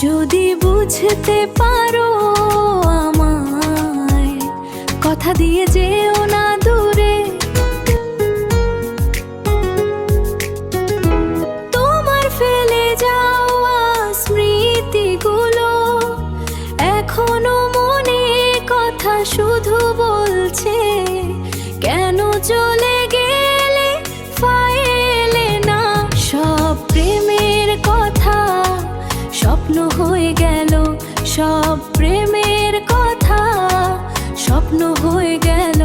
যদি বুঝতে পারো আমায়, কথা দিয়ে যেও না দূরে। তোমার ফেলে যাওয়া স্মৃতিগুলো এখনো মনে কথা শুধু বলছে, কেন চলে গেলে ফাইলে না। সব প্রেমের কথা স্বপ্ন হয়ে গেল, সব প্রেমের কথা স্বপ্ন হয়ে গেল।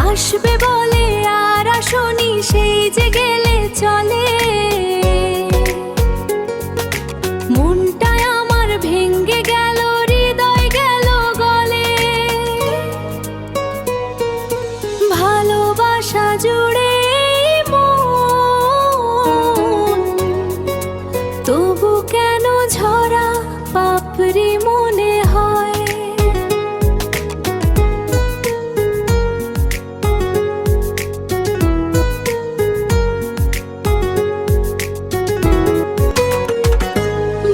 আসবে বলে আর আসনি, সেই যে গেলে চলে। মনটায় আমার ভেঙে গেল, হৃদয় গেল গলে। ভালোবাসা জুড়ে মন, তবু কেন ঝরা পাপড়ি মনে হয়।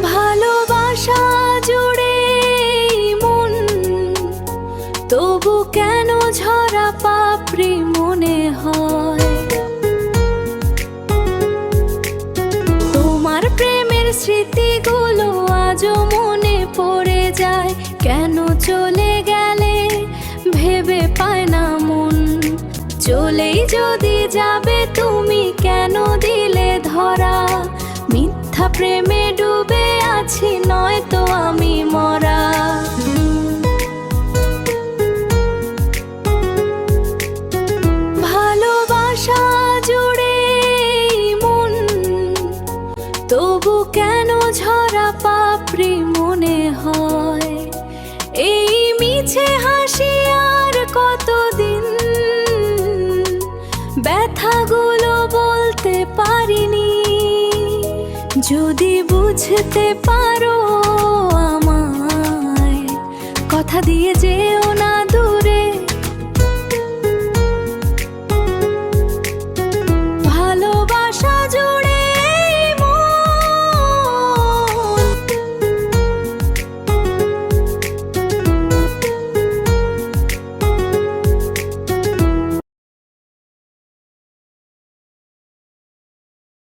ভালোবাসা জুড়ে মন, তবু কেন ঝরা পাপড়ি মনে হয়। তোমার প্রেমের স্মৃতিগুলো আজও মনে পড়ে যায়, কেন চলে গেলে ভেবে পায় না মন। চলেই যদি যাবে তুমি, কেন দিলে ধরা। মিথ্যা প্রেমে ডুবে আছি, নয়তো আমি মরা। ভালোবাসা জুড়ে মন, তবু কেন ঝরা পাপড়ি মনে হয়। এই মিছে হাসি আর কতদিন, ব্যথাগুলো বলতে পারিনি। যদি বুঝতে পারো আমায়, কথা দিয়ে যেও না